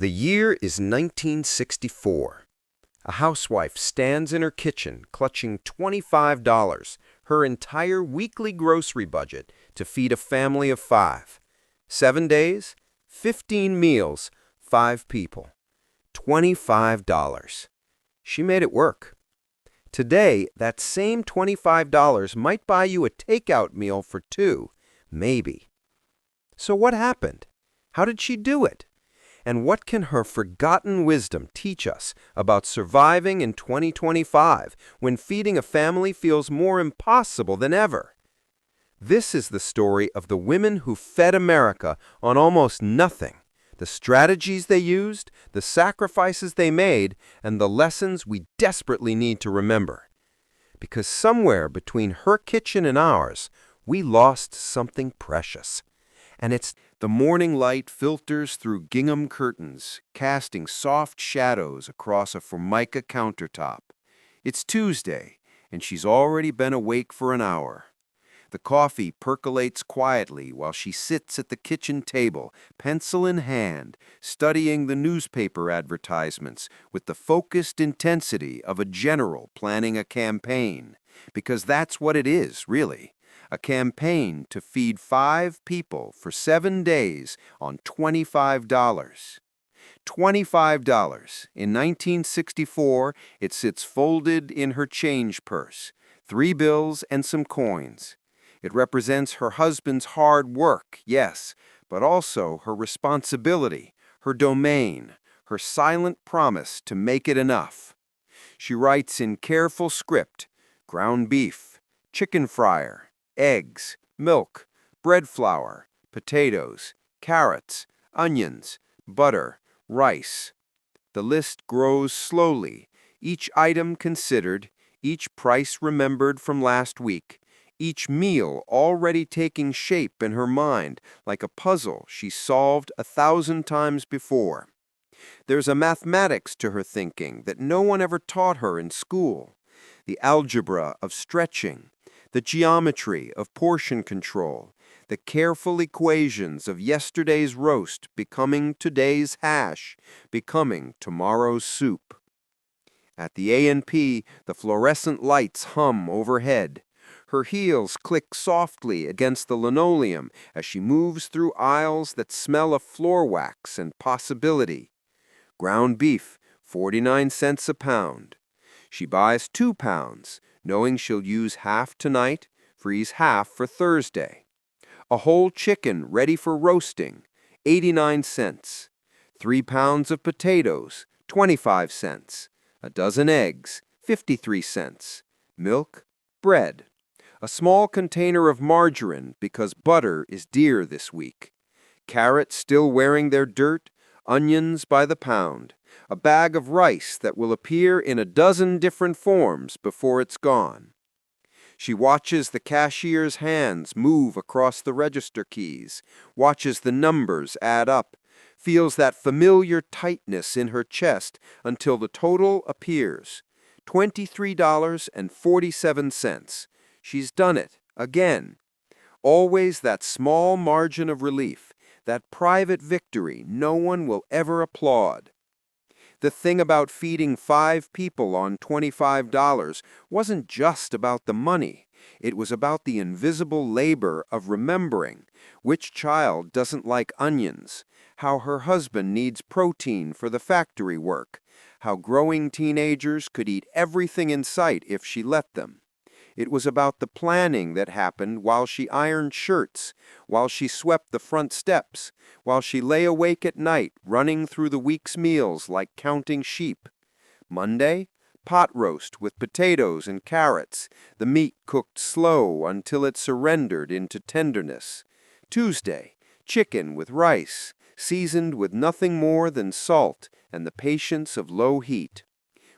The year is 1964. A housewife stands in her kitchen clutching $25, her entire weekly grocery budget, to feed a family of 5. 7 days, 15 meals, 5 people. $25. She made it work. Today, that same $25 might buy you a takeout meal for 2, maybe. So what happened? How did she do it? And what can her forgotten wisdom teach us about surviving in 2025 when feeding a family feels more impossible than ever? This is the story of the women who fed America on almost nothing, the strategies they used, the sacrifices they made, and the lessons we desperately need to remember. Because somewhere between her kitchen and ours, we lost something precious. And it's the morning light filters through gingham curtains, casting soft shadows across a formica countertop. It's Tuesday, and she's already been awake for an hour. The coffee percolates quietly while she sits at the kitchen table, pencil in hand, studying the newspaper advertisements with the focused intensity of a general planning a campaign. Because that's what it is, really. A campaign to feed 5 people for 7 days on $25. $25. In 1964, it sits folded in her change purse, 3 bills and some coins. It represents her husband's hard work, yes, but also her responsibility, her domain, her silent promise to make it enough. She writes in careful script: ground beef, chicken fryer, eggs, milk, bread flour, potatoes, carrots, onions, butter, rice. The list grows slowly, each item considered, each price remembered from last week, each meal already taking shape in her mind like a puzzle she solved 1,000 times before. There's a mathematics to her thinking that no one ever taught her in school, the algebra of stretching, the geometry of portion control, the careful equations of yesterday's roast becoming today's hash, becoming tomorrow's soup. At the A&P, the fluorescent lights hum overhead. Her heels click softly against the linoleum as she moves through aisles that smell of floor wax and possibility. Ground beef, 49 cents a pound. She buys 2 pounds, knowing she'll use half tonight, freeze half for Thursday. A whole chicken ready for roasting, 89 cents. 3 pounds of potatoes, 25 cents. A dozen eggs, 53 cents. Milk, bread. A small container of margarine because butter is dear this week. Carrots still wearing their dirt, onions by the pound. A bag of rice that will appear in a dozen different forms before it's gone. She watches the cashier's hands move across the register keys, watches the numbers add up, feels that familiar tightness in her chest until the total appears. $23.47. She's done it, again. Always that small margin of relief, that private victory no one will ever applaud. The thing about feeding 5 people on $25 wasn't just about the money. It was about the invisible labor of remembering which child doesn't like onions, how her husband needs protein for the factory work, how growing teenagers could eat everything in sight if she let them. It was about the planning that happened while she ironed shirts, while she swept the front steps, while she lay awake at night running through the week's meals like counting sheep. Monday, pot roast with potatoes and carrots, the meat cooked slow until it surrendered into tenderness. Tuesday, chicken with rice, seasoned with nothing more than salt and the patience of low heat.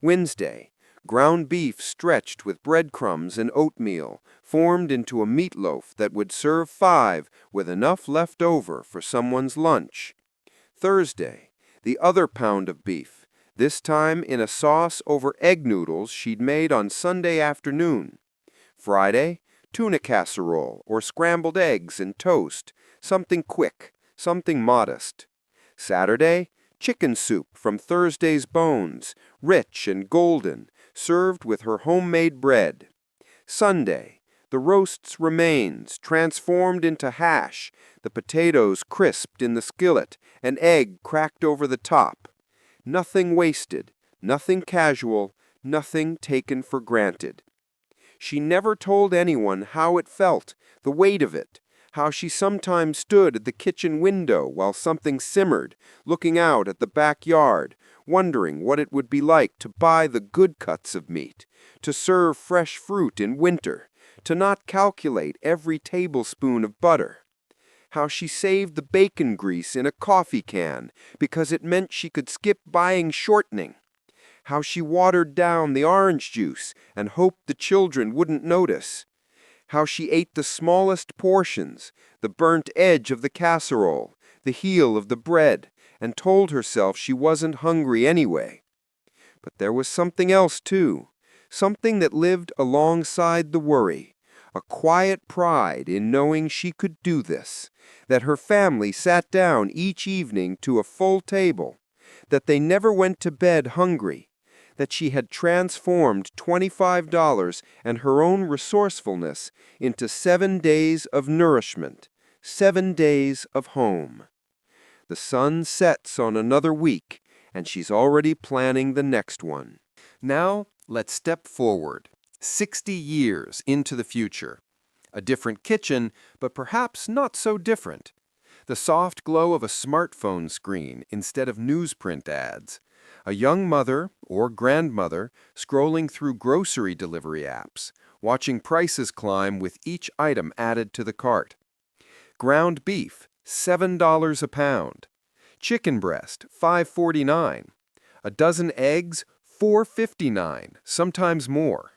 Wednesday, ground beef stretched with breadcrumbs and oatmeal, formed into a meatloaf that would serve 5 with enough left over for someone's lunch. Thursday, the other pound of beef, this time in a sauce over egg noodles she'd made on Sunday afternoon. Friday, tuna casserole or scrambled eggs and toast, something quick, something modest. Saturday, Chicken soup from Thursday's bones, rich and golden, served with her homemade bread. Sunday, the roast's remains transformed into hash, the potatoes crisped in the skillet, an egg cracked over the top. Nothing wasted, nothing casual, nothing taken for granted. She never told anyone how it felt, the weight of it, how she sometimes stood at the kitchen window while something simmered, looking out at the backyard, wondering what it would be like to buy the good cuts of meat, to serve fresh fruit in winter, to not calculate every tablespoon of butter. How she saved the bacon grease in a coffee can because it meant she could skip buying shortening. How she watered down the orange juice and hoped the children wouldn't notice. How she ate the smallest portions, the burnt edge of the casserole, the heel of the bread, and told herself she wasn't hungry anyway. But there was something else too, something that lived alongside the worry, a quiet pride in knowing she could do this, that her family sat down each evening to a full table, that they never went to bed hungry, that she had transformed $25 and her own resourcefulness into 7 days of nourishment, 7 days of home. The sun sets on another week, and she's already planning the next one. Now, let's step forward, 60 years into the future. A different kitchen, but perhaps not so different. The soft glow of a smartphone screen instead of newsprint ads. A young mother or grandmother scrolling through grocery delivery apps, watching prices climb with each item added to the cart. Ground beef, $7 a pound. Chicken breast, $5.49. A dozen eggs, $4.59, sometimes more.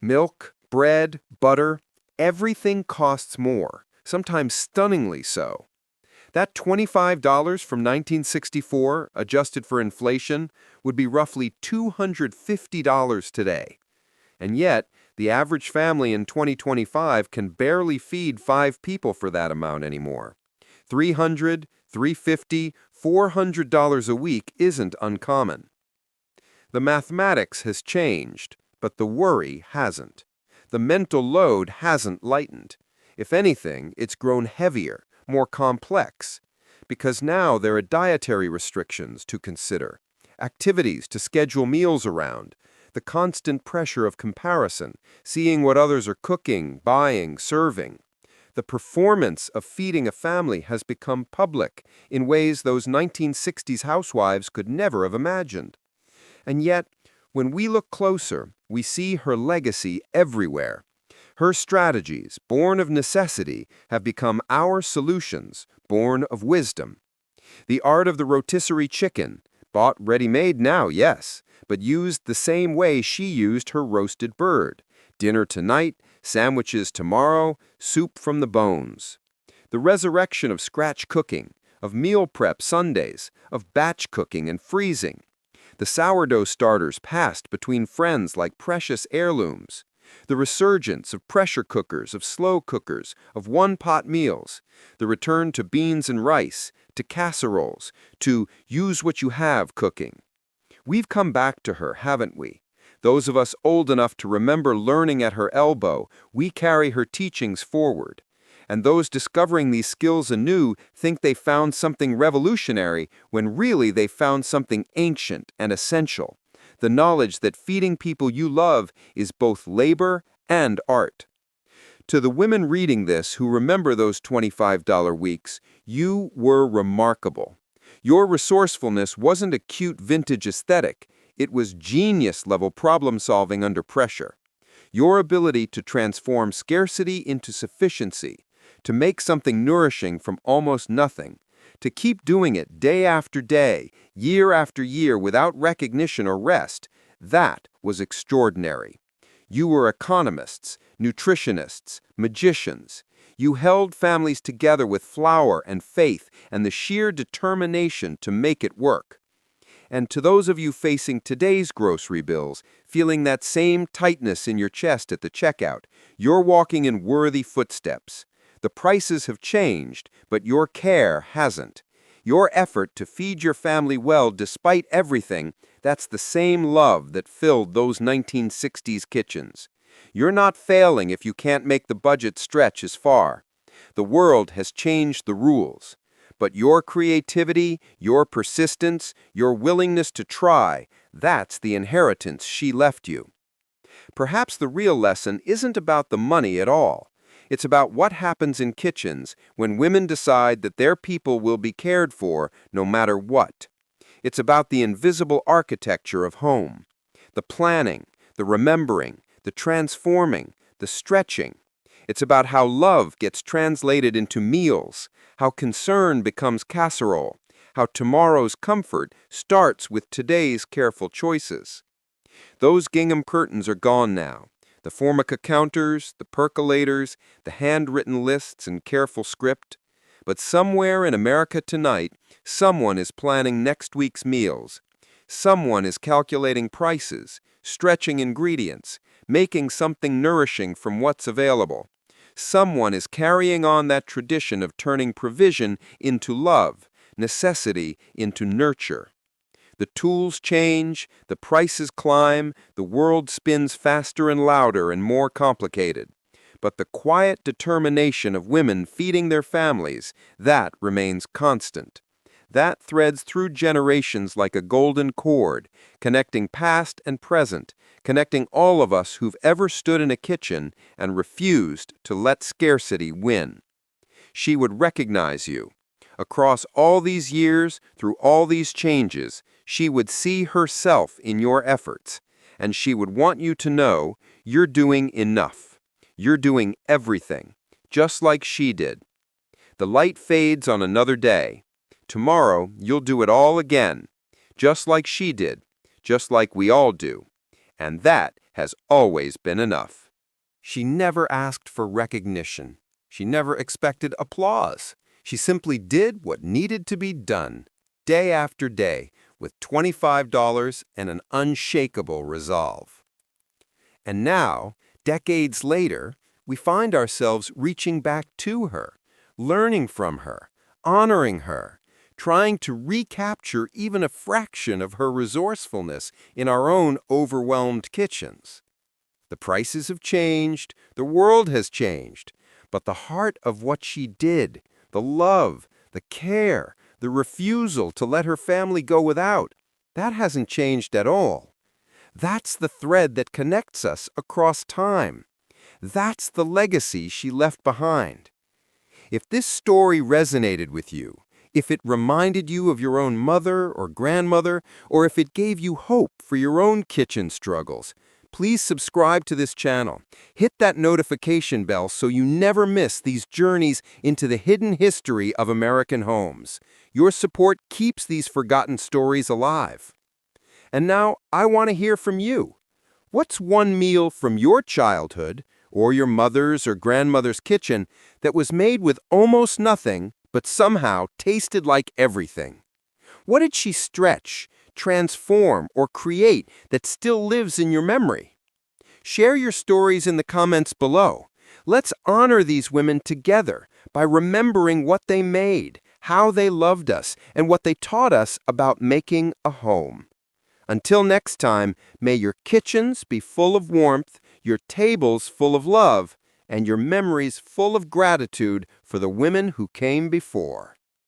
Milk, bread, butter, everything costs more, sometimes stunningly so. That $25 from 1964, adjusted for inflation, would be roughly $250 today. And yet, the average family in 2025 can barely feed 5 people for that amount anymore. $300, $350, $400 a week isn't uncommon. The mathematics has changed, but the worry hasn't. The mental load hasn't lightened. If anything, it's grown heavier, more complex, because now there are dietary restrictions to consider, activities to schedule meals around, the constant pressure of comparison, seeing what others are cooking, buying, serving. The performance of feeding a family has become public in ways those 1960s housewives could never have imagined. And yet, when we look closer, we see her legacy everywhere. Her strategies, born of necessity, have become our solutions, born of wisdom. The art of the rotisserie chicken, bought ready-made now, yes, but used the same way she used her roasted bird. Dinner tonight, sandwiches tomorrow, soup from the bones. The resurrection of scratch cooking, of meal prep Sundays, of batch cooking and freezing. The sourdough starters passed between friends like precious heirlooms. The resurgence of pressure cookers, of slow cookers, of one-pot meals. The return to beans and rice, to casseroles, to use-what-you-have cooking. We've come back to her, haven't we? Those of us old enough to remember learning at her elbow, we carry her teachings forward. And those discovering these skills anew think they found something revolutionary when really they found something ancient and essential. The knowledge that feeding people you love is both labor and art. To the women reading this who remember those $25 weeks, you were remarkable. Your resourcefulness wasn't a cute vintage aesthetic. It was genius-level problem-solving under pressure. Your ability to transform scarcity into sufficiency, to make something nourishing from almost nothing, to keep doing it day after day, year after year without recognition or rest, that was extraordinary. You were economists, nutritionists, magicians. You held families together with flour and faith and the sheer determination to make it work. And to those of you facing today's grocery bills, feeling that same tightness in your chest at the checkout, you're walking in worthy footsteps. The prices have changed, but your care hasn't. Your effort to feed your family well despite everything, that's the same love that filled those 1960s kitchens. You're not failing if you can't make the budget stretch as far. The world has changed the rules. But your creativity, your persistence, your willingness to try, that's the inheritance she left you. Perhaps the real lesson isn't about the money at all. It's about what happens in kitchens when women decide that their people will be cared for no matter what. It's about the invisible architecture of home, the planning, the remembering, the transforming, the stretching. It's about how love gets translated into meals, how concern becomes casserole, how tomorrow's comfort starts with today's careful choices. Those gingham curtains are gone now. The Formica counters, the percolators, the handwritten lists and careful script. But somewhere in America tonight, someone is planning next week's meals. Someone is calculating prices, stretching ingredients, making something nourishing from what's available. Someone is carrying on that tradition of turning provision into love, necessity into nurture. The tools change, the prices climb, the world spins faster and louder and more complicated. But the quiet determination of women feeding their families, that remains constant. That threads through generations like a golden cord, connecting past and present, connecting all of us who've ever stood in a kitchen and refused to let scarcity win. She would recognize you. Across all these years, through all these changes, she would see herself in your efforts, and she would want you to know you're doing enough. You're doing everything, just like she did. The light fades on another day. Tomorrow, you'll do it all again, just like she did, just like we all do. And that has always been enough. She never asked for recognition. She never expected applause. She simply did what needed to be done, day after day, with $25 and an unshakable resolve. And now, decades later, we find ourselves reaching back to her, learning from her, honoring her, trying to recapture even a fraction of her resourcefulness in our own overwhelmed kitchens. The prices have changed, the world has changed, but the heart of what she did, the love, the care, the refusal to let her family go without, that hasn't changed at all. That's the thread that connects us across time. That's the legacy she left behind. If this story resonated with you, if it reminded you of your own mother or grandmother, or if it gave you hope for your own kitchen struggles, please subscribe to this channel. Hit that notification bell so you never miss these journeys into the hidden history of American homes. Your support keeps these forgotten stories alive. And now, I want to hear from you. What's one meal from your childhood, or your mother's or grandmother's kitchen, that was made with almost nothing, but somehow tasted like everything? What did she stretch, transform, or create that still lives in your memory? Share your stories in the comments below. Let's honor these women together by remembering what they made, how they loved us, and what they taught us about making a home. Until next time, may your kitchens be full of warmth, your tables full of love, and your memories full of gratitude for the women who came before.